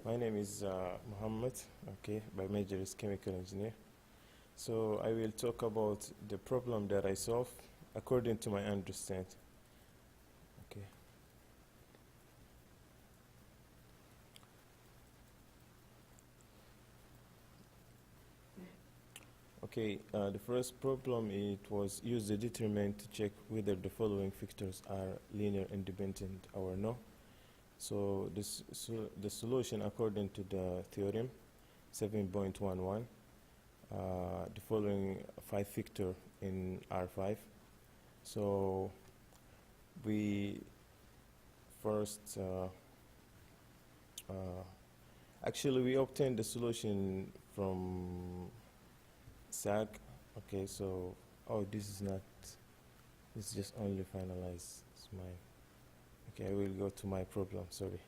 My name is Muhammad, okay, by major is chemical engineer. So I will talk about the problem that I solve according to my understanding. Okay. Okay, the first problem, it was use the determinant to check whether the following factors are linear independent or no. So the solution according to the theorem 7.11, the following 5 factor in R5. So we first actually we obtained the solution from SAG. Okay, so this is not, it's just only finalized. It's mine. Okay, I will go to my problem. Sorry.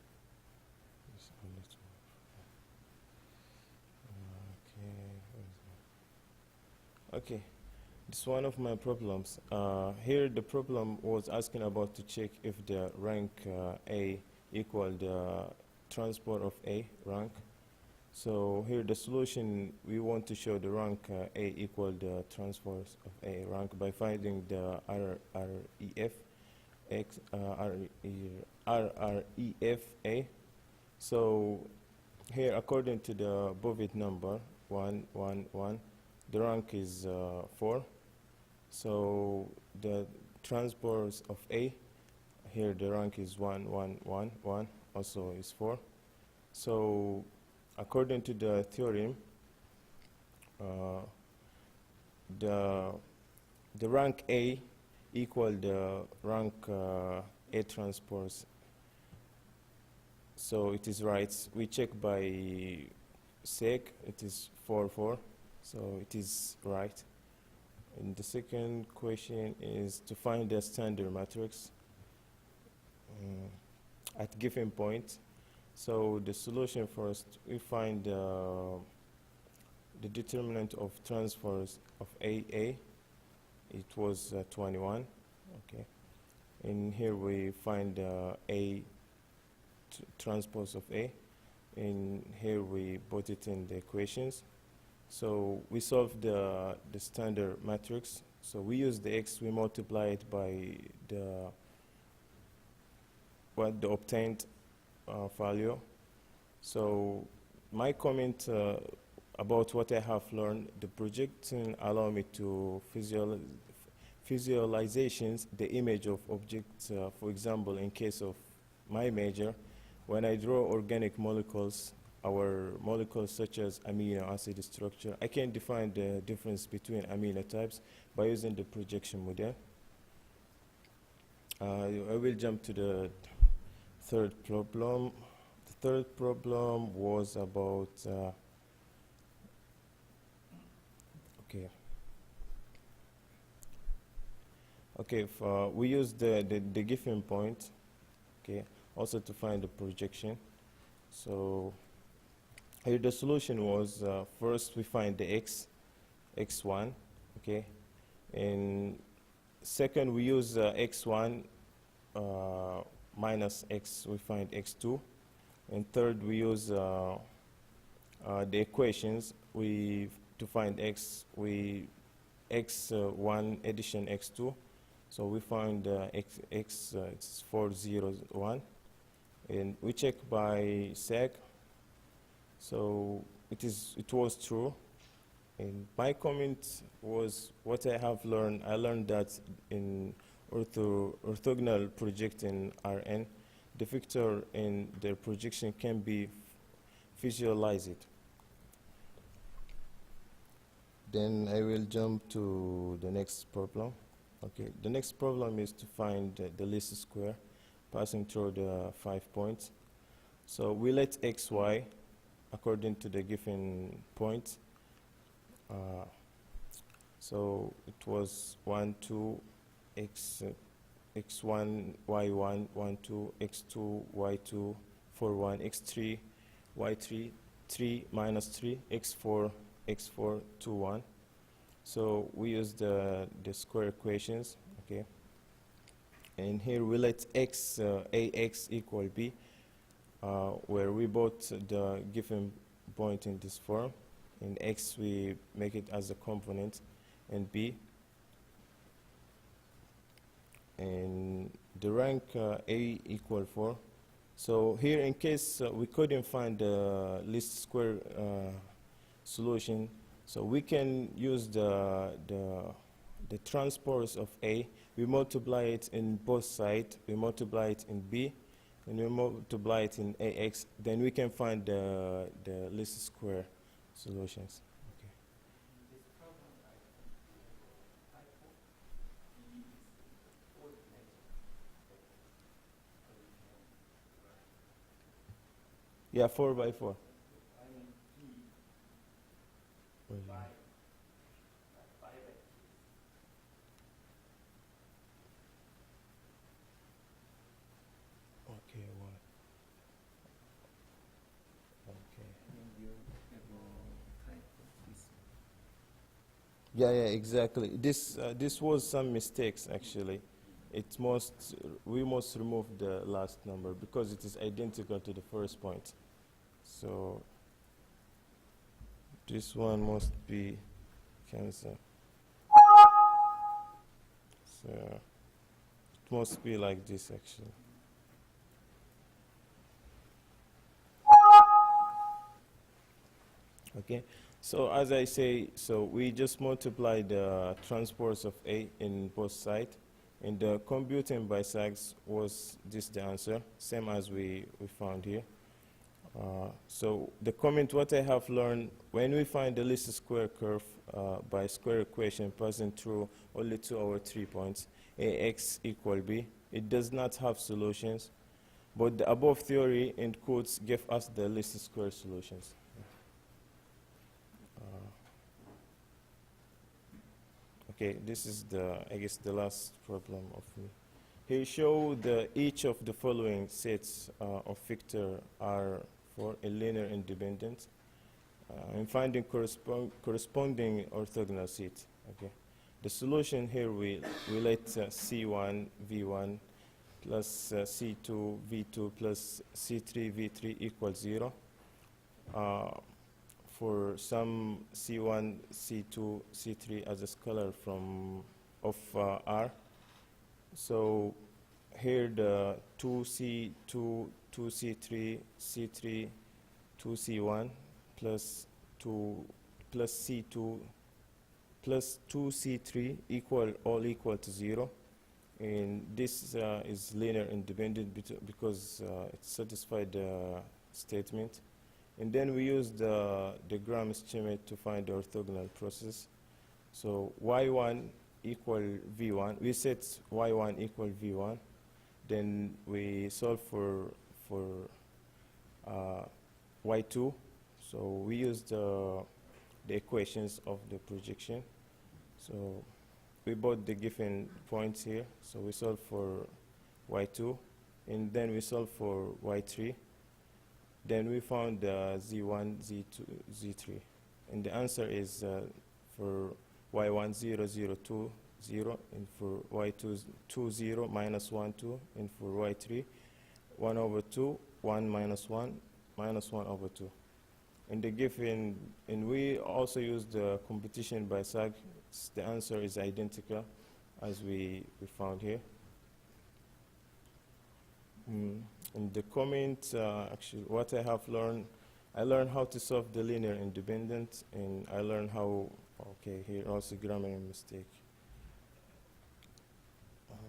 Okay, this is one of my problems. Here the problem was asking about to check if the rank A equal the transport of A rank. So here the solution, we want to show the rank A equal the transpose of A rank by finding the RREF RREF A. So here according to the Bovit number 111, the rank is 4. So the transpose of A, here the rank is 1111, also is 4. So according to the theorem, the rank A equal the rank A transpose. So it is right. We check by sec, it is 4, so it is right. And the second question is to find the standard matrix at given point. So the solution first, we find the determinant of transpose of AA. It was 21. Okay, and here we find A transpose of A, and here we put it in the equations. So we solve the standard matrix. So we use the X, we multiply it by the obtained value. So my comment about what I have learned, the projection allow me to visualizations the image of objects. For example, in case of my major, when I draw organic molecules, our molecules such as amino acid structure, I can define the difference between amino types by using the projection model. I will jump to the third problem. The third problem was about we use the given point, okay, also to find the projection. So here the solution was first we find the x1, okay, and second we use x1 minus x, we find x2, and third we use the equations to find x, x1 addition x2, so we find it's 401, and we check by sec. So it was true. And my comment was what I have learned. I learned that in orthogonal projecting Rn, the vector in their projection can be visualized. Then I will jump to the next problem. Okay, the next problem is to find the least square passing through the 5 points. So we let xy according to the given point. So it was 1, 2, x1, y1, 1, 2, x2, y2, 4, 1, x3, y3, 3, minus 3, x4, 2, 1. So we use the square equations, okay. And here we let ax equal b. where we bought the given point in this form. In X, we make it as a component, and B. And the rank A equal 4. So here, in case we couldn't find the least square solution, so we can use the transpose of A. We multiply it in both sides. We multiply it in B, and we multiply it in AX. Then we can find the least square solutions. Okay. Yeah, 4 by 4. Okay, what? Okay. Yeah, exactly. This was some mistakes actually. We must remove the last number because it is identical to the first point. So this one must be cancelled. So it must be like this actually. Okay, so as I say, so we just multiply the transpose of A in both sides, and the computing by SAGs was this the answer, same as we found here. So the comment what I have learned, when we find the least square curve by square equation passing through only 2 or 3 points, AX equal B, it does not have solutions, but the above theory in quotes give us the least square solutions. Okay, this is I guess the last problem of me. Here show each of the following sets of vector are for a linear independent and finding corresponding orthogonal set. Okay, the solution here we let C1 V1 plus C2 V2 plus C3 V3 equals 0. For some C1, C2, C3 as a scalar of R. So here the 2C2, 2C3, C3, 2C1 plus C2 plus 2C3 all equal to 0. And this is linear independent because it satisfied the statement. And then we use the Gram estimate to find the orthogonal process. So y1 equal v1. We set y1 equal v1. Then we solve for y2. So we use the equations of the projection. So we bought the given points here. So we solve for y2, and then we solve for y3. Then we found Z1, Z2, Z3. And the answer is for Y1, 0, 0, 2, 0, and for Y2, 2, 0, minus 1, 2, and for Y3, 1 over 2, 1 minus 1, minus 1 over 2. And the given, and we also use the competition by SAG. The answer is identical as we found here. In the comment, actually, what I have learned, I learned how to solve the linear independent, and I learned how, okay, here also grammar mistake. Okay.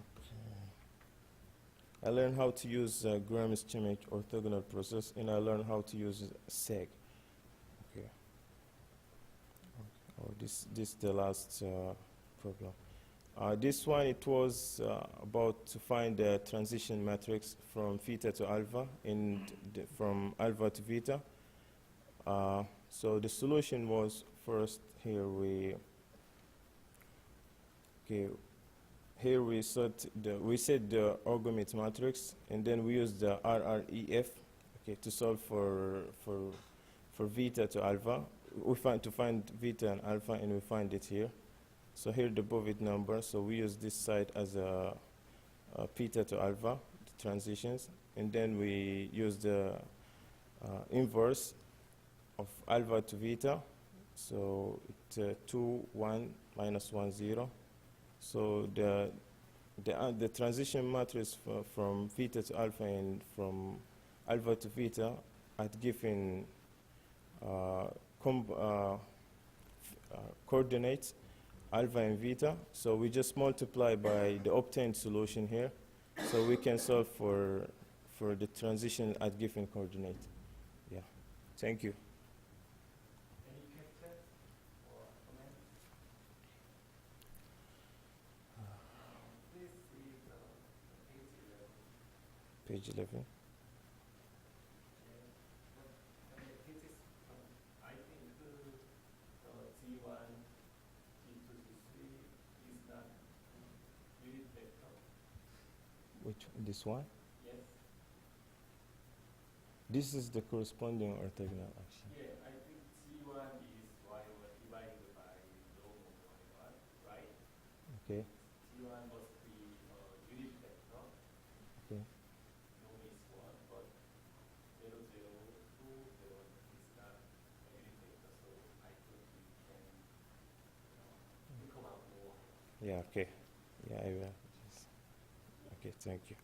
I learned how to use Gram estimate orthogonal process, and I learned how to use SEG. Okay. Oh, this is the last problem. This one, it was about to find the transition matrix from theta to alpha and from alpha to theta. So the solution was first here we set the argument matrix, and then we used the RREF to solve for theta to alpha. We find theta and alpha, and we find it here. So here the Bovid number, so we use this side as a theta to alpha, the transitions, and then we use the inverse of alpha to beta. So it's 2, 1, minus 1, 0. So the transition matrix from beta to alpha and from alpha to beta at given coordinates, alpha and beta. So we just multiply by the obtained solution here. So we can solve for the transition at given coordinate. Yeah. Thank you. Any question or comment? Please see the page 11. Page 11. This is, I think the G1, G2, G3 is not unit vector. Which this one? Yes. This is the corresponding orthogonal action. Yeah, I think G1 is y1 divided by log of y1, right? Okay. G1 must be unit vector. Okay. Norm is 1, but 0, 0, 2, 0 is not a unit vector, so I think we can come out more. Yeah. Okay. Yeah, I will. Okay. Thank you.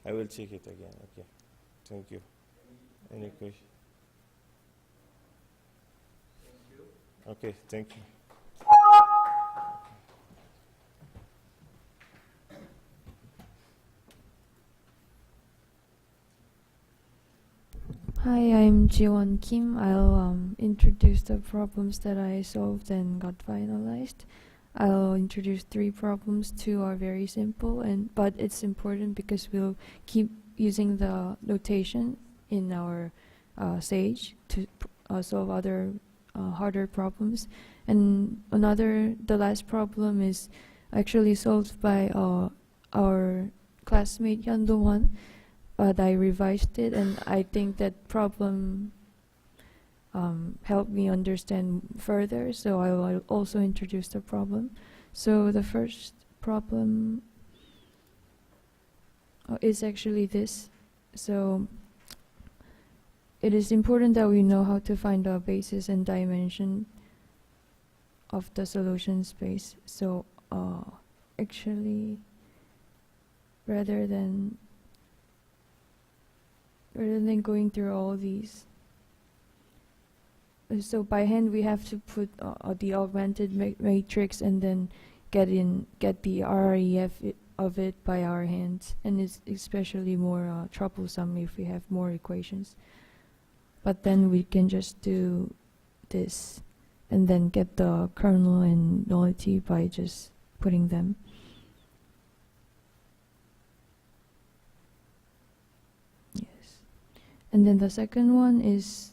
I will check it again. Okay. Thank you. Any question? Thank you. Okay. Thank you. Hi, I'm Jiwon Kim. I'll introduce the problems that I solved and got finalized. I'll introduce 3 problems. 2 are very simple, but it's important because we'll keep using the notation in our stage to solve other harder problems. And the last problem is actually solved by our classmate Hyun Do-won, but I revised it, and I think that problem helped me understand further, so I will also introduce the problem. So the first problem is actually this. So it is important that we know how to find the basis and dimension of the solution space. So actually, rather than going through all these, so by hand we have to put the augmented matrix and then get the REF of it by our hands, and it's especially more troublesome if we have more equations. But then we can just do this and then get the kernel and nullity by just putting them. Yes. And then the second one is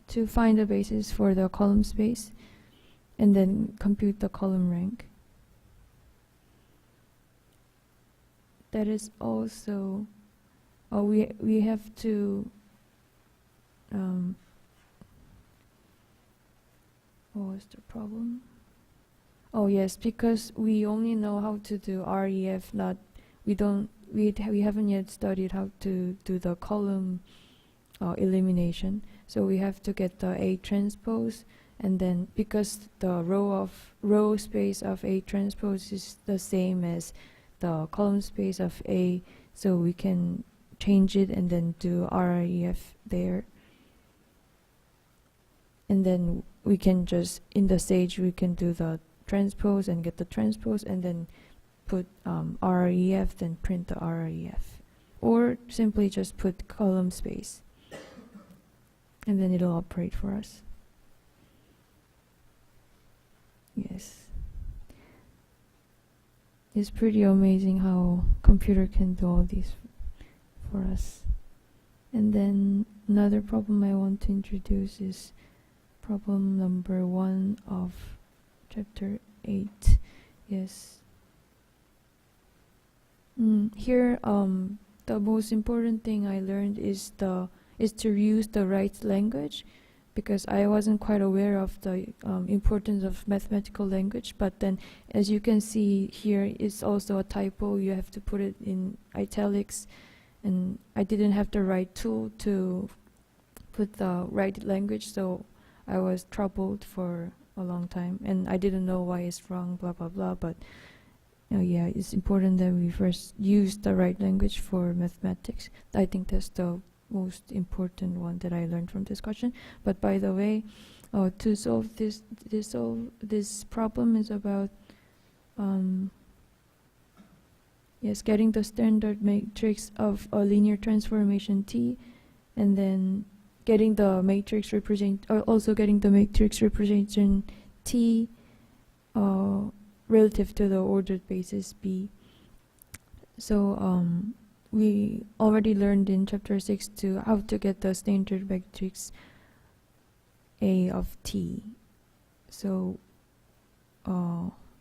to find the basis for the column space and then compute the column rank. That is also, we have to, what was the problem? Oh yes, because we only know how to do REF, we haven't yet studied how to do the column elimination. So we have to get the A transpose, and then because the row space of A transpose is the same as the column space of A, so we can change it and then do REF there. And then we can just, in the stage, we can do the transpose and get the transpose and then put REF, then print the REF. Or simply just put column space. And then it'll operate for us. Yes. It's pretty amazing how computer can do all these for us. And then another problem I want to introduce is problem number 1 of chapter 8. Yes. Here, the most important thing I learned is to use the right language, because I wasn't quite aware of the importance of mathematical language. But then, as you can see here, it's also a typo. You have to put it in italics, and I didn't have the right tool to put the right language, so I was troubled for a long time, and I didn't know why it's wrong, blah blah blah. But yeah, it's important that we first use the right language for mathematics. I think that's the most important one that I learned from this question. But by the way, to solve this problem is about yes, getting the standard matrix of a linear transformation T, and then getting the matrix also getting the matrix representation T relative to the ordered basis B. So we already learned in chapter 6 to how to get the standard matrix A of T. So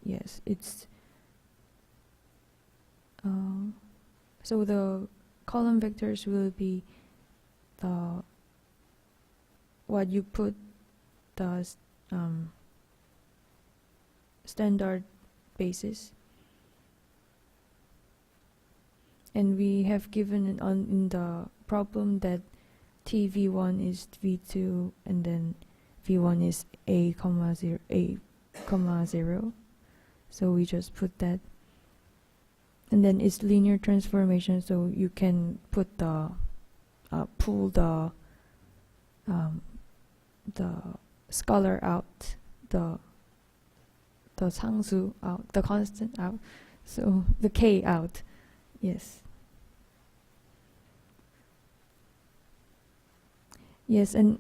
yes, it's so the column vectors will be the what you put the standard basis, and we have given it in the problem that T v1 is v2 and then v1 is a comma 0, so we just put that, and then it's linear transformation, so you can put the pull the scalar out, the 상수 out, the constant out, so the k out. Yes. Yes, and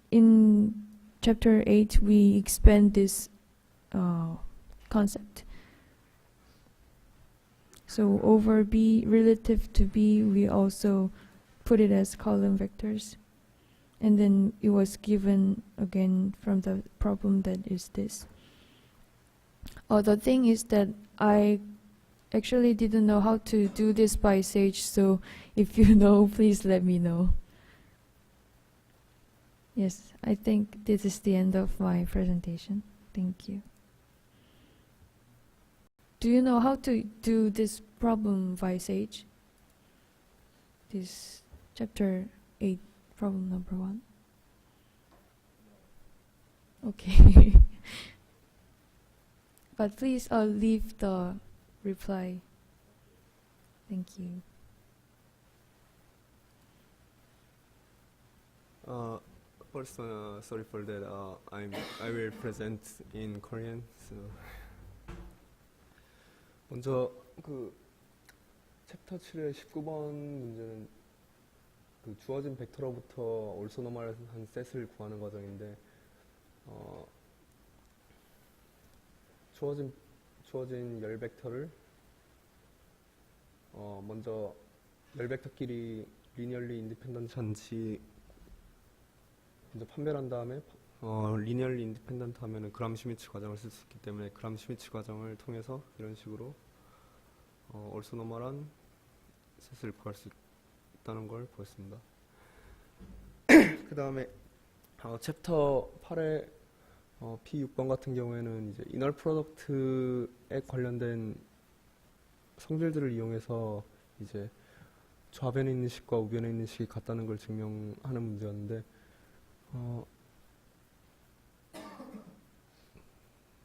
in chapter 8 we expand this concept. So over B relative to B, we also put it as column vectors. And then it was given again from the problem that is this. The thing is that I actually didn't know how to do this by Sage, so if you know, please let me know. Yes, I think this is the end of my presentation. Thank you. Do you know how to do this problem by Sage? This chapter 8, problem number 1? Okay. But please leave the reply. Thank you. First, sorry for that. I will present in Korean. So 먼저 그 챕터 7의 19번 문제는 그 주어진 벡터로부터 올소노멀한 셋을 구하는 과정인데 주어진 열 벡터를 먼저 열 벡터끼리 리니얼리 인디펜던트한지 먼저 판별한 다음에 리니얼리 인디펜던트 하면은 그람-슈미츠 과정을 쓸 수 있기 때문에 그람-슈미츠 과정을 통해서 이런 식으로 올소노멀한 셋을 구할 수 있다는 걸 보였습니다. 그 다음에 챕터 8의 P6번 같은 경우에는 이제 이널 프로덕트에 관련된 성질들을 이용해서 이제 좌변에 있는 식과 우변에 있는 식이 같다는 걸 증명하는 문제였는데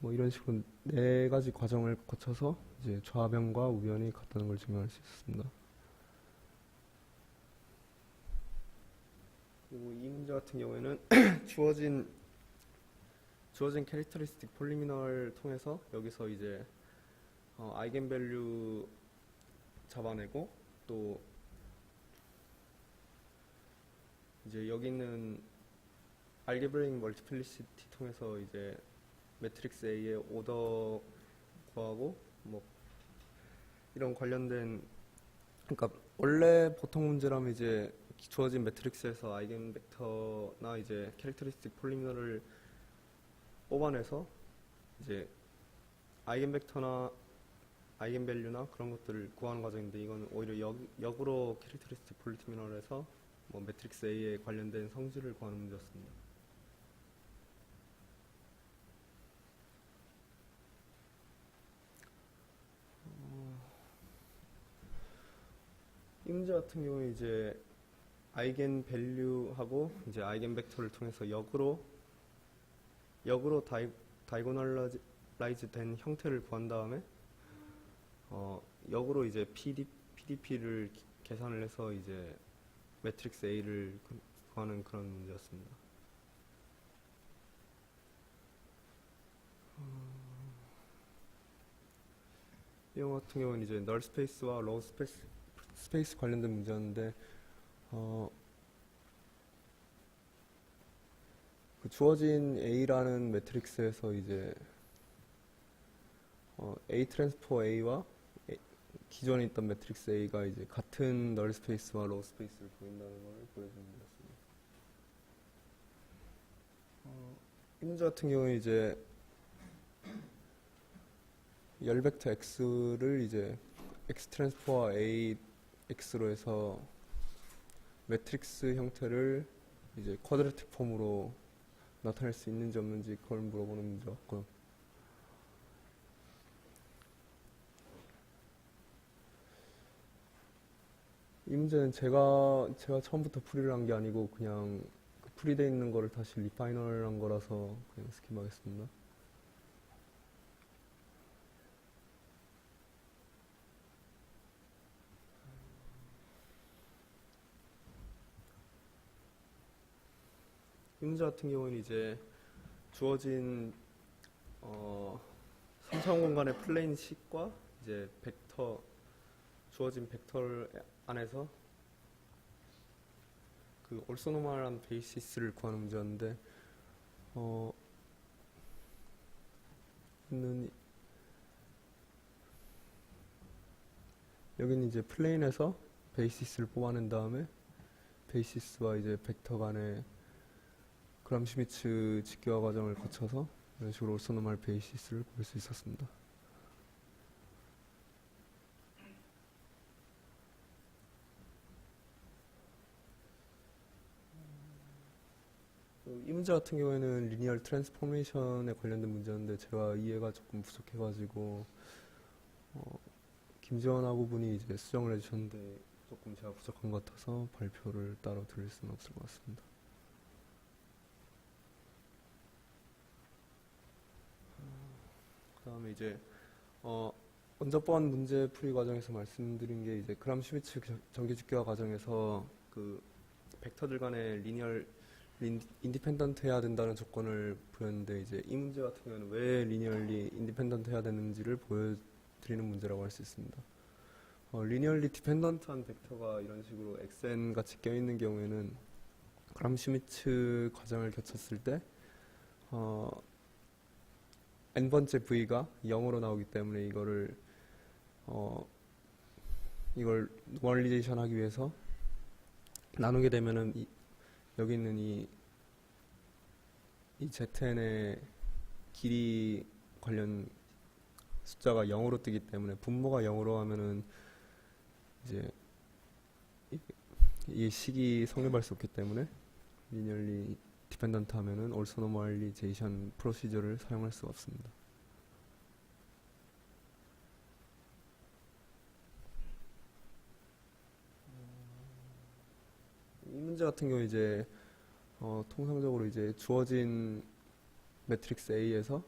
뭐 이런 식으로 네 가지 과정을 거쳐서 이제 좌변과 우변이 같다는 걸 증명할 수 있었습니다. 그리고 이 문제 같은 경우에는 주어진 캐릭터리스틱 폴리미널을 통해서 여기서 이제 아이겐밸류 잡아내고 또 이제 여기 있는 알게브레이크 멀티플리시티 통해서 이제 매트릭스 A의 오더 구하고 뭐 이런 관련된, 그러니까 원래 보통 문제라면 이제 주어진 매트릭스에서 아이겐 벡터나 이제 캐릭터리스틱 폴리미널을 뽑아내서 이제 아이겐 벡터나 아이겐 밸류나 그런 것들을 구하는 과정인데, 이건 오히려 역으로 캐릭터리스틱 폴리미널에서 뭐 매트릭스 A에 관련된 성질을 구하는 문제였습니다. 이 문제 같은 경우에 이제 아이겐 밸류하고 이제 아이겐 벡터를 통해서 역으로 다이고널라이즈 된 형태를 구한 다음에 역으로 이제 PDP를 계산을 해서 이제 매트릭스 A를 구하는 그런 문제였습니다. 이 경우 같은 경우는 이제 널 스페이스와 로우 스페이스 관련된 문제였는데 그 주어진 A라는 매트릭스에서 이제 A 트랜스포 A와 기존에 있던 매트릭스 A가 이제 같은 널 스페이스와 로우 스페이스를 보인다는 걸 보여주는 문제였습니다. 이 문제 같은 경우에 이제 열 벡터 X를 이제 X 트랜스포와 A X로 해서 매트릭스 형태를 이제 쿼드라틱 폼으로 나타낼 수 있는지 없는지 그걸 물어보는 문제였고요. 이 문제는 제가 처음부터 풀이를 한 게 아니고 그냥 그 풀이되어 있는 거를 다시 리파이널 한 거라서 그냥 스킵하겠습니다. 이 문제 같은 경우는 이제 주어진 3차원 공간의 플레인 식과 이제 주어진 벡터 안에서 그 올소노멀한 베이시스를 구하는 문제였는데 여기는 이제 플레인에서 베이시스를 뽑아낸 다음에 베이시스와 이제 벡터 간의 그람슈미츠 직교화 과정을 거쳐서 이런 식으로 올소노멀 베이시스를 볼 수 있었습니다. 이 문제 같은 경우에는 리니얼 트랜스포메이션에 관련된 문제였는데 제가 이해가 조금 부족해가지고 김지원 학우분이 이제 수정을 해주셨는데 조금 제가 부족한 것 같아서 발표를 따로 드릴 수는 없을 것 같습니다. 그 다음에 이제 원저번 문제 풀이 과정에서 말씀드린 게 이제 그람슈미츠 정규직교화 과정에서 그 벡터들 간의 리니얼 인디펜던트 해야 된다는 조건을 보였는데 이제 이 문제 같은 경우는 왜 리니얼리 인디펜던트 해야 되는지를 보여드리는 문제라고 할 수 있습니다. 리니얼리 디펜던트한 벡터가 이런 식으로 xn 같이 껴있는 경우에는 그람슈미츠 과정을 거쳤을 때 n번째 v가 0으로 나오기 때문에 이걸 노멀리제이션 하기 위해서 나누게 되면은 여기 있는 이 zn의 길이 관련 숫자가 0으로 뜨기 때문에 분모가 0으로 하면은 이제 이 식이 성립할 수 없기 때문에 리니얼리 디펜던트 하면은 올소노멀리제이션 프로시저를 사용할 수가 없습니다. 이 문제 같은 경우 이제 통상적으로 이제 주어진 매트릭스 A에서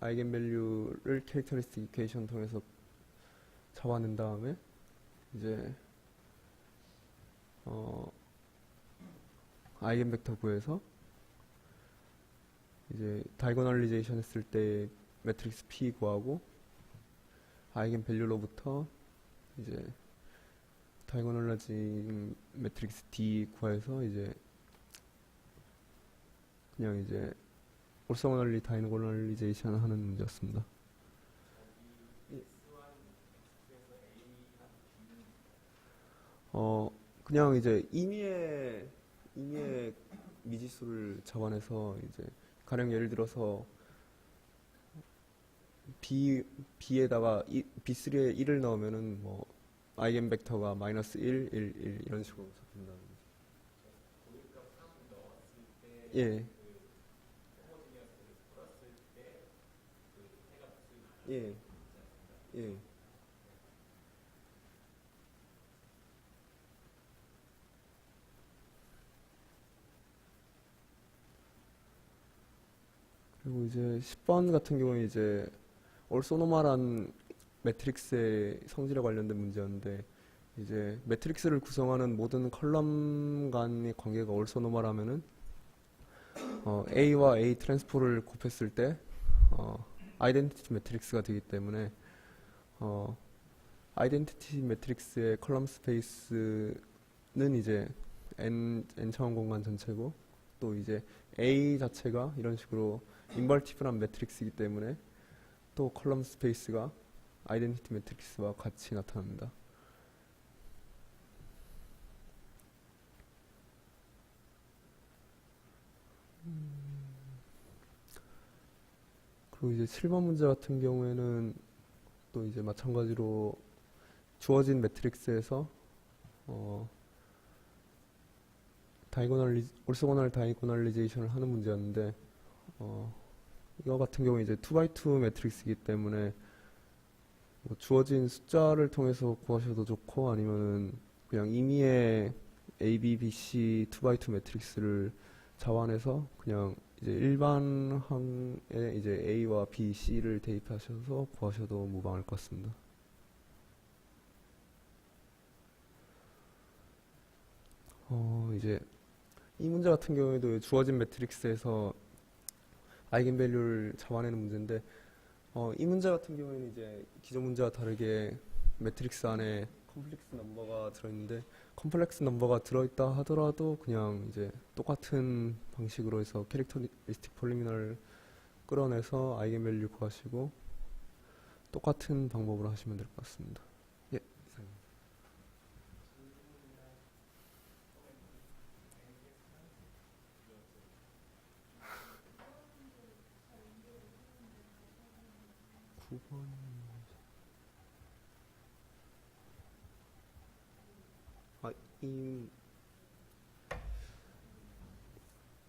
아이겐밸류를 캐릭터리스틱 이퀘이션 통해서 잡아낸 다음에 이제 아이겐벡터 구해서 이제 다이고널리제이션 했을 때 매트릭스 P 구하고 아이겐밸류로부터 이제 다이고널라이징 매트릭스 D 구해서 이제 그냥 이제 올소널리 다이고널리제이션 하는 문제였습니다. 그냥 이제 임의의 미지수를 잡아내서 이제 가령 예를 들어서 B에다가 B3에 1을 넣으면은 뭐 아이겐벡터가 마이너스 1, 1, 1 이런 식으로 잡힌다는 거죠. 고객값 3 넣었을 때 예. 그 호모지니어스를 풀었을 때 그 해가 무슨 예. 예. 그리고 이제 10번 같은 경우에 이제 올소노멀한 매트릭스의 성질에 관련된 문제였는데, 이제 매트릭스를 구성하는 모든 컬럼 간의 관계가 올소노멀하면은 A와 A 트랜스포를 곱했을 때 아이덴티티 매트릭스가 되기 때문에 아이덴티티 매트릭스의 컬럼 스페이스는 이제 n 차원 공간 전체고, 또 이제 A 자체가 이런 식으로 인버티블한 매트릭스이기 때문에 또 컬럼 스페이스가 아이덴티티 매트릭스와 같이 나타납니다. 그리고 이제 7번 문제 같은 경우에는 또 이제 마찬가지로 주어진 매트릭스에서 올소고널 다이고널리제이션을 하는 문제였는데, 이거 같은 경우에 이제 2x2 매트릭스이기 때문에 뭐 주어진 숫자를 통해서 구하셔도 좋고, 아니면은 그냥 임의의 A, B, B, C 2x2 매트릭스를 자완해서 그냥 이제 일반 항에 이제 A와 B, C를 대입하셔서 구하셔도 무방할 것 같습니다. 이제 이 문제 같은 경우에도 주어진 매트릭스에서 아이겐밸류를 잡아내는 문제인데, 이 문제 같은 경우에는 이제 기존 문제와 다르게 매트릭스 안에 컴플렉스 넘버가 들어있는데, 컴플렉스 넘버가 들어있다 하더라도 그냥 이제 똑같은 방식으로 해서 캐릭터리스틱 폴리미널 끌어내서 아이겐밸류 구하시고 똑같은 방법으로 하시면 될 것 같습니다. 예, 이상입니다.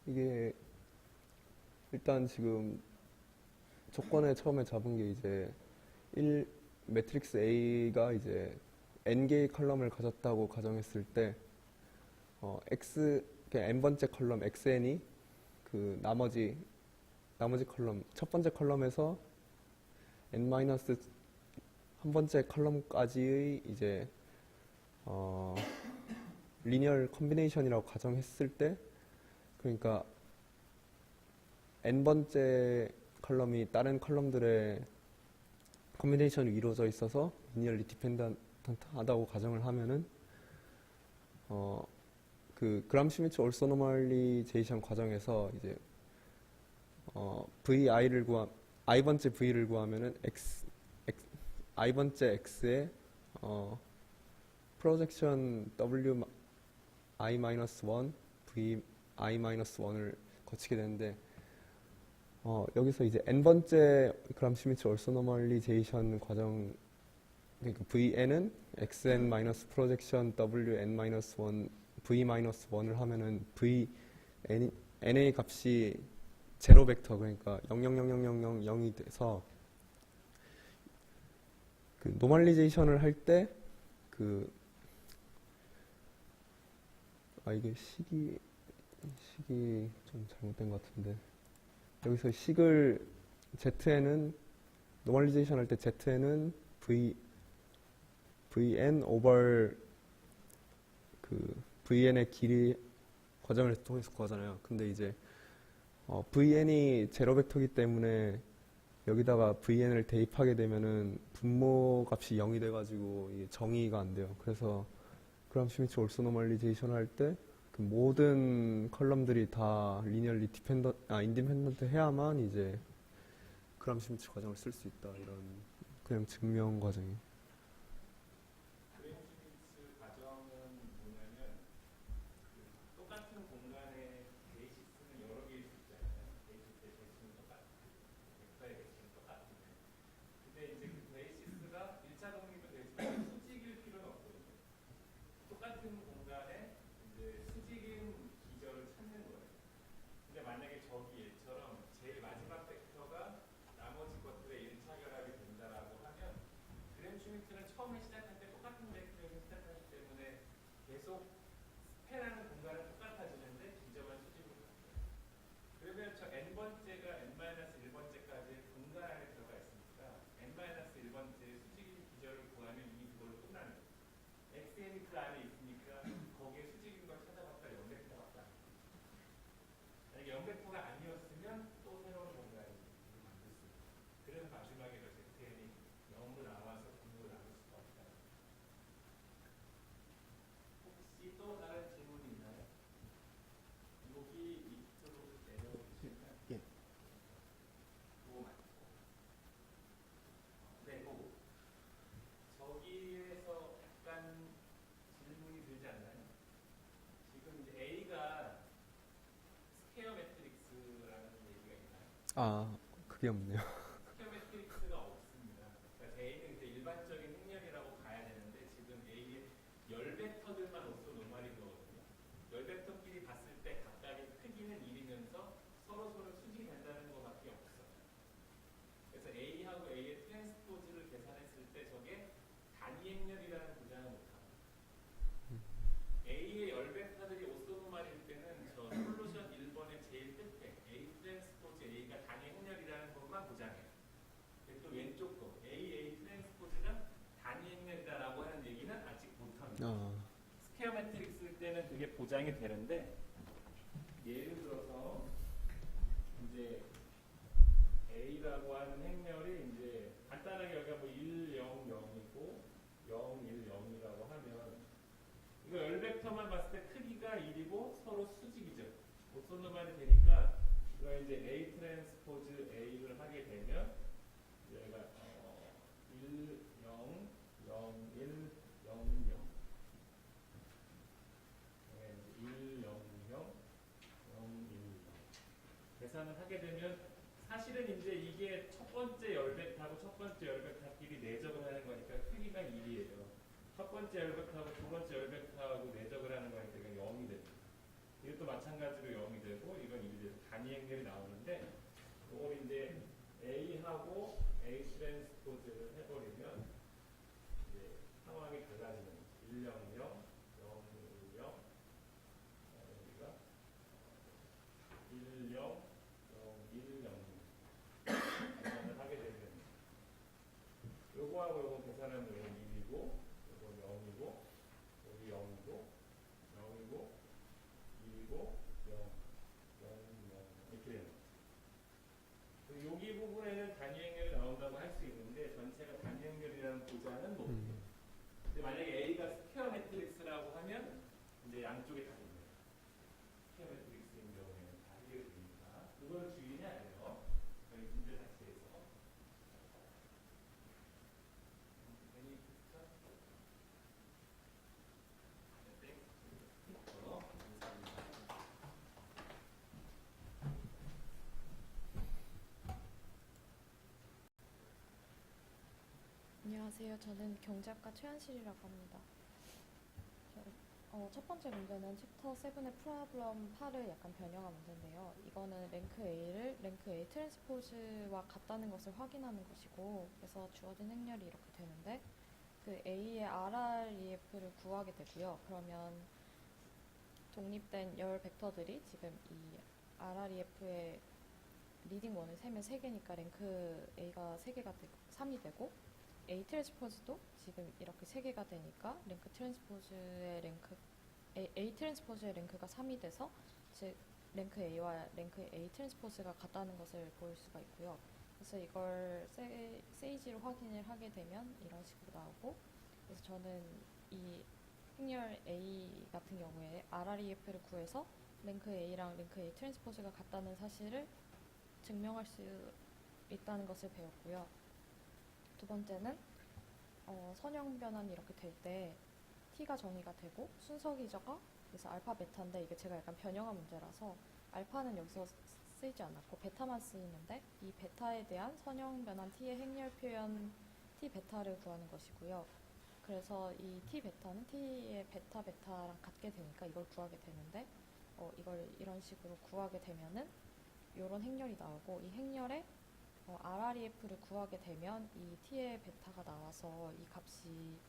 이게 일단 지금 조건에 처음에 잡은 게 이제 매트릭스 A가 이제 n개의 컬럼을 가졌다고 가정했을 때 n번째 컬럼 xn이 그 나머지 컬럼 첫 번째 컬럼에서 한 번째 컬럼까지의 이제 리니얼 컴비네이션이라고 가정했을 때, 그러니까 n번째 컬럼이 다른 컬럼들의 컴비네이션이 이루어져 있어서 리니얼리 디펜던트하다고 가정을 하면은 그 그람 슈미츠 올소노멀리제이션 과정에서 이제 i번째 v를 구하면은 i번째 x의 프로젝션 w i-1 v i-1을 거치게 되는데, 여기서 이제 n번째 그람 슈미츠 올소노멀리제이션 과정, 그러니까 vn은 xn 마이너스 프로젝션 wn-1 v-1을 하면은 n의 값이 제로 벡터, 그러니까 0000000이 돼서 그 노멀리제이션을 할 때 이게 식이 좀 잘못된 것 같은데, 여기서 식을 zn은 노멀리제이션 할 때 zn은 vn 오버 그 vn의 길이 과정을 통해서 구하잖아요. 근데 이제 vn이 제로 벡터이기 때문에 여기다가 vn을 대입하게 되면은 분모 값이 0이 돼가지고 이게 정의가 안 돼요. 그래서 그람 슈미츠 올소노멀리제이션 할 때 그 모든 컬럼들이 다 리니얼리 인디펜던트 해야만 이제 그람 슈미츠 과정을 쓸 수 있다, 이런 그냥 증명 과정이에요. 그램 슈미츠 과정은 뭐냐면 똑같은 공간에 베이시스는 여러 개일 수 있잖아요. 베이시스의 대칭은 똑같고 벡터의 대칭은 똑같은데, 근데 이제 그 베이시스가 1차 독립은 되지만 수직일 필요는 없거든요. 똑같은 공간에 이제 수직인 기절을 찾는 거예요. 근데 만약에 저기 얘처럼 제일 마지막 벡터가 나머지 것들의 1차 결합이 된다라고 하면, 그램 슈미츠는 처음에 시작할 때 똑같은 벡터에서 시작하기 때문에 계속 스페라는 공간은 똑같아지는데 기점은 수직으로 바뀌어요. 그러면 저 n번째가 n-1 매트릭스 안에 있으니까 거기에 수직인 걸 찾아봤다 0벡터 같다. 만약에 0벡터가 아니었으면 또 새로운 공간을 만들 수 있다. 그래서 마지막에 ZN이 0으로 나와서 9로 나올 수가 없다. 혹시 또 다른 질문이 있나요? 여기 밑으로 내려오시면 예. 그거 맞고 네, 그거 저기에서 약간 질문이 들지 않나요? 지금 이제 A가 스퀘어 매트릭스라는 얘기가 있나요? 아, 그게 없네요. 스퀘어 매트릭스가 없습니다. 그러니까 A는 이제 일반적인 행렬이라고 봐야 되는데 지금 A의 열 벡터들만 오소노멀인 거거든요. 열 벡터끼리 봤을 때 각각의 크기는 1이면서 서로 수직이 된다는 것밖에 없어요. 그래서 A하고 A의 트랜스포즈를 계산했을 때 저게 단위 행렬이라는 보장을 못합니다. A의 열 벡터들이 오소노멀일 때는 저 솔루션 1번의 제일 끝에 A 트랜스포즈 A가 단위 행렬이라는 것만 보장해요. 또 왼쪽 거 A 트랜스포즈가 단위 행렬이다라고 하는 얘기는 아직 못합니다. 스퀘어 매트릭스 때는 그게 보장이 되는데 예를 들어서 이제 A라고 하는 행렬이 이제 간단하게 여기가 뭐 1, 0, 0이고 0, 1, 0이라고 하면 이거 열 벡터만 봤을 때 크기가 1이고 서로 수직이죠. 오소노멀이 되니까 이거 이제 A 트랜스포즈 A를 하게 되면 얘가 1, 0, 0, 1, 0, 0 1, 0, 0, 0, 1, 0 계산을 하게 되면 사실은 이제 이게 첫 번째 열벡터하고 첫 번째 열벡터끼리 내적을 하는 거니까 크기가 1이에요. 첫 번째 열벡터하고 두 번째 열벡터하고 내적을 하는 거니까 이건 0이 됩니다. 이것도 마찬가지로 0이 되고 이건 1이 되고 단위 행렬이 나오는데 이걸 이제 A하고 A 트랜스포즈를 해버리면 이제 상황이 달라지는 거죠. 1, 0, 0, 0, 1, 0 여기가 1, 0, 0, 1, 0 계산을 하게 되면 요거하고 요거 계산하면 요건 1이고 요건 0이고 여기 0이고 0이고 2이고 0, 0, 0 이렇게 되는 거죠. 여기 부분에는 단위 행렬이 나온다고 할 수 있는데 전체가 단위 행렬이라는 보장은 못 해요. 근데 만약에 A가 스퀘어 매트릭스라고 하면 이제 양쪽에 다 있네요. 스퀘어 매트릭스인 경우에는 다 해결됩니다. 그걸 주의해야 돼요. 저희 문제 자체에서. 괜히 그쵸? 네, 감사합니다. 안녕하세요. 저는 경제학과 최한실이라고 합니다. 첫 번째 문제는 챕터 7의 프로블럼 8을 약간 변형한 문제인데요. 이거는 랭크 A를 랭크 A 트랜스포즈와 같다는 것을 확인하는 것이고, 그래서 주어진 행렬이 이렇게 되는데, 그 A의 RREF를 구하게 되고요. 그러면 독립된 열 벡터들이 지금 이 RREF의 리딩 원을 세면 3개니까 랭크 A가 3이 되고, A 트랜스포즈도 지금 이렇게 3개가 되니까 랭크 트랜스포즈의 랭크 A 트랜스포즈의 랭크가 3이 돼서 즉 랭크 A와 랭크 A 트랜스포즈가 같다는 것을 볼 수가 있고요. 그래서 이걸 세이지로 확인을 하게 되면 이런 식으로 나오고, 그래서 저는 이 행렬 A 같은 경우에 RREF를 구해서 랭크 A랑 랭크 A 트랜스포즈가 같다는 사실을 증명할 수 있다는 것을 배웠고요. 두 번째는 선형 변환이 이렇게 될 때 t가 정의가 되고 순서 기저가 그래서 알파 베타인데 이게 제가 약간 변형한 문제라서 알파는 여기서 쓰이지 않았고 베타만 쓰이는데 이 베타에 대한 선형 변환 t의 행렬 표현 t 베타를 구하는 것이고요. 그래서 이 t 베타는 t의 베타랑 같게 되니까 이걸 구하게 되는데 이걸 이런 식으로 구하게 되면은 이런 행렬이 나오고 이 행렬에 RREF를 구하게 되면 이 t의 베타가 나와서 이 값이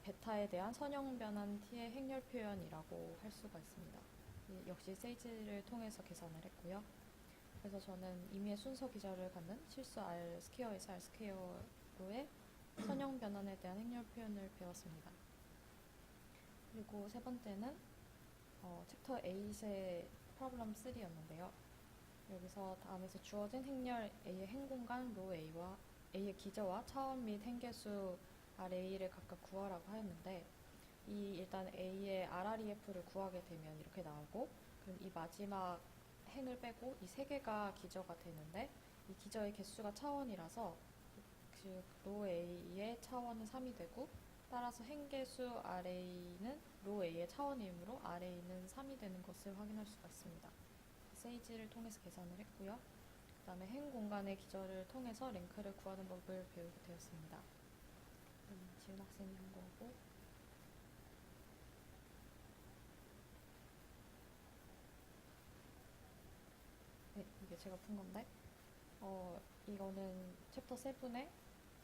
베타에 대한 선형 변환 t의 행렬 표현이라고 할 수가 있습니다. 역시 세이지를 통해서 계산을 했고요. 그래서 저는 임의의 순서 기저를 갖는 실수 R 스퀘어에서 R 스퀘어로의 선형 변환에 대한 행렬 표현을 배웠습니다. 그리고 세 번째는 챕터 8의 프로블럼 3였는데요. 여기서 다음에서 주어진 행렬 A의 행공간 로 A와 A의 기저와 차원 및 행계수 RA를 각각 구하라고 하였는데 일단 A의 RREF를 구하게 되면 이렇게 나오고 그럼 이 마지막 행을 빼고 이 세 개가 기저가 되는데 이 기저의 개수가 차원이라서 그 로 A의 차원은 3이 되고 따라서 행계수 RA는 로 A의 차원이므로 RA는 3이 되는 것을 확인할 수가 있습니다. 세이지를 통해서 계산을 했고요. 그 다음에 행 공간의 기저를 통해서 랭크를 구하는 법을 배우게 되었습니다. 지훈 학생이 한 거고 네, 이게 제가 푼 건데 이거는 챕터 7의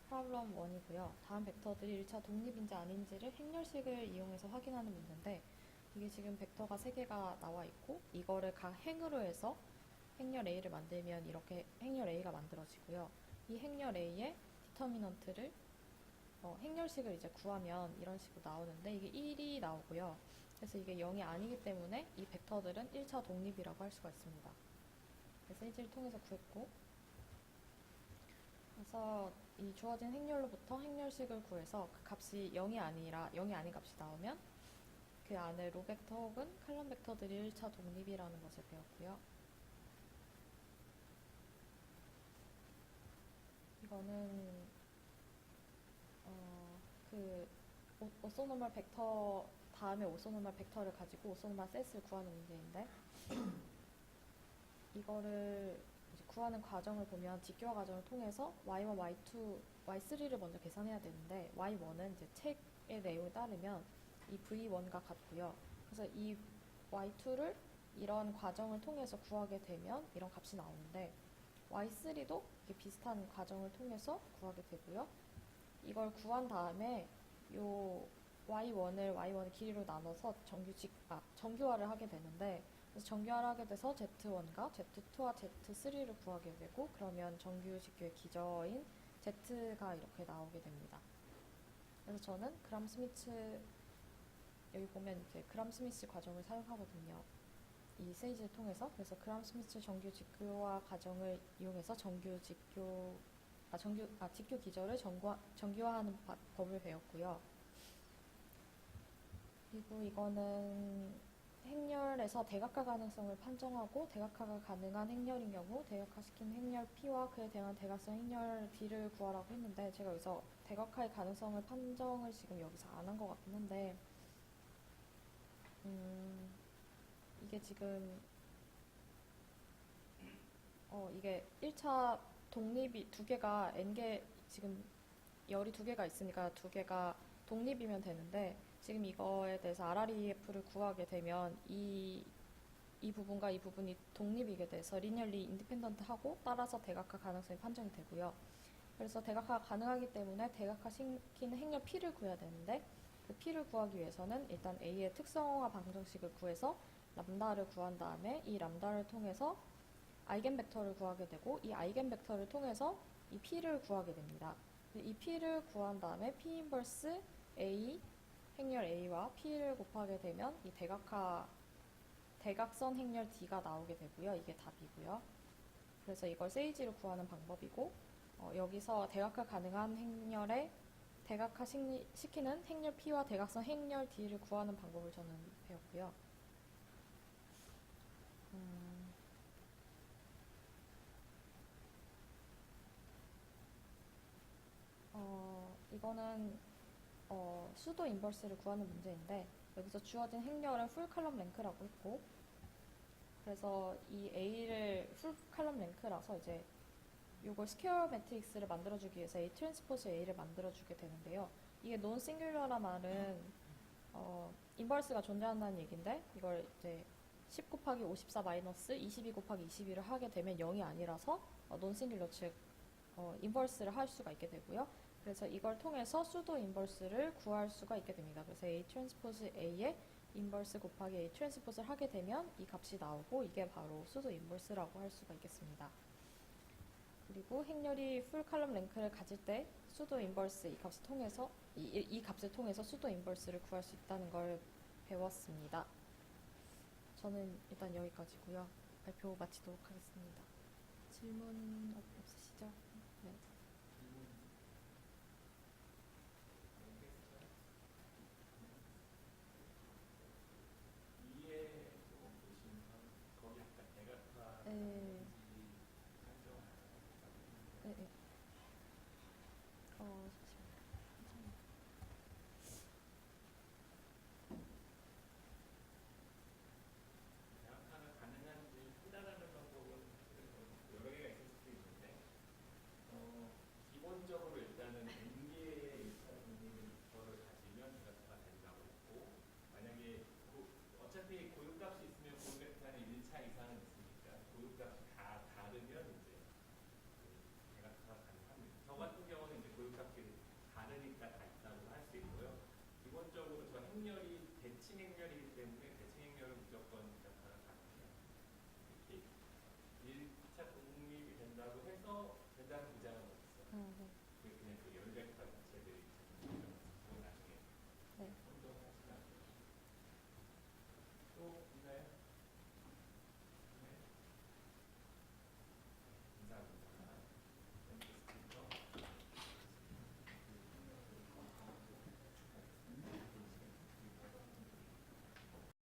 프로블럼 1이고요. 다음 벡터들이 1차 독립인지 아닌지를 행렬식을 이용해서 확인하는 문제인데 이게 지금 벡터가 3개가 나와 있고 이거를 각 행으로 해서 행렬 A를 만들면 이렇게 행렬 A가 만들어지고요. 이 행렬 A의 디터미넌트를 행렬식을 이제 구하면 이런 식으로 나오는데 이게 1이 나오고요. 그래서 이게 0이 아니기 때문에 이 벡터들은 1차 독립이라고 할 수가 있습니다. 그래서 일지를 통해서 구했고 그래서 이 주어진 행렬로부터 행렬식을 구해서 그 값이 0이 아니라 0이 아닌 값이 나오면 그 안에 로 벡터 혹은 칼럼 벡터들이 1차 독립이라는 것을 배웠고요. 이거는 그 오소노멀 벡터 다음에 오소노멀 벡터를 가지고 오소노멀 셋을 구하는 문제인데 이거를 이제 구하는 과정을 보면 직교화 과정을 통해서 y1, y2, y3를 먼저 계산해야 되는데 y1은 이제 책의 내용에 따르면 이 v1과 같고요. 그래서 이 y2를 이런 과정을 통해서 구하게 되면 이런 값이 나오는데 y3도 이게 비슷한 과정을 통해서 구하게 되고요. 이걸 구한 다음에 요 y1의 길이로 나눠서 정규화를 하게 되는데 그래서 정규화를 하게 돼서 z1과 z2와 z3를 구하게 되고 그러면 정규 직교의 기저인 z가 이렇게 나오게 됩니다. 그래서 저는 그람 스미츠 여기 보면 이제 그람 스미스 과정을 사용하거든요. 이 세이지를 통해서 그래서 그람 스미스 정규 직교화 과정을 이용해서 직교 기저를 정규화하는 법을 배웠고요. 그리고 이거는 행렬에서 대각화 가능성을 판정하고 대각화가 가능한 행렬인 경우 대각화시킨 행렬 P와 그에 대한 대각성 행렬 D를 구하라고 했는데 제가 여기서 대각화의 가능성을 판정을 지금 여기서 안 한 것 같긴 한데 이게 지금 이게 1차 독립이 두 개가 N개 지금 열이 두 개가 있으니까 두 개가 독립이면 되는데 지금 이거에 대해서 RREF를 구하게 되면 이 부분과 이 부분이 독립이게 돼서 리니얼리 인디펜던트하고 따라서 대각화 가능성이 판정이 되고요. 그래서 대각화가 가능하기 때문에 대각화시킨 행렬 P를 구해야 되는데 그 P를 구하기 위해서는 일단 A의 특성화 방정식을 구해서 람다를 구한 다음에 이 람다를 통해서 아이겐벡터를 구하게 되고 이 아이겐벡터를 통해서 이 P를 구하게 됩니다. 이 P를 구한 다음에 P 인버스 A 행렬 A와 P를 곱하게 되면 이 대각선 행렬 D가 나오게 되고요. 이게 답이고요. 그래서 이걸 세이지로 구하는 방법이고 여기서 대각화 가능한 행렬에 대각화 시키는 행렬 P와 대각선 행렬 D를 구하는 방법을 저는 배웠고요. 이거는 수도 인버스를 구하는 문제인데 여기서 주어진 행렬은 풀 칼럼 랭크라고 했고 그래서 이 A를 풀 칼럼 랭크라서 이제 요걸 스퀘어 매트릭스를 만들어주기 위해서 A 트랜스포즈 A를 만들어주게 되는데요. 이게 논 싱귤러란 말은 인버스가 존재한다는 얘기인데 이걸 이제 10 곱하기 54 마이너스 22 곱하기 22를 하게 되면 0이 아니라서 논 싱귤러 즉 인버스를 할 수가 있게 되고요. 그래서 이걸 통해서 수도 인버스를 구할 수가 있게 됩니다. 그래서 A 트랜스포즈 A의 인버스 곱하기 A 트랜스포즈를 하게 되면 이 값이 나오고 이게 바로 수도 인버스라고 할 수가 있겠습니다. 그리고 행렬이 풀 칼럼 랭크를 가질 때 수도 인버스 이 값을 통해서 이 값을 통해서 수도 인버스를 구할 수 있다는 걸 배웠습니다. 저는 일단 여기까지고요. 발표 마치도록 하겠습니다. 질문 없으시죠? 네. 위에 조금 보시면 거기 약간 대각화 네. 한정 네. 네. 잠시만요. 대각화가 가능한지 판단하는 방법은 사실은 여러 개가 있을 수도 있는데 기본적으로 일단은 N개의 1차 분리를 가지면 대각화가 된다고 했고 만약에 어차피 고유값이 있으면 고유 벡터는 1차 이상은 있으니까 고유값이 다 다르면 이제 대각화가 가능합니다. 저 같은 경우는 이제 고유값이 다르니까 다 있다고 할 수 있고요. 기본적으로 저 행렬이 대칭 행렬이기 때문에 대칭 행렬은 무조건 대각화가 가능해요. 이렇게 1차 독립이 된다고 해서 된다는 보장은 없어요. 네. 그냥 그 열벡터 자체들이 그건 나중에 네. 혼동하시면 안 돼요. 또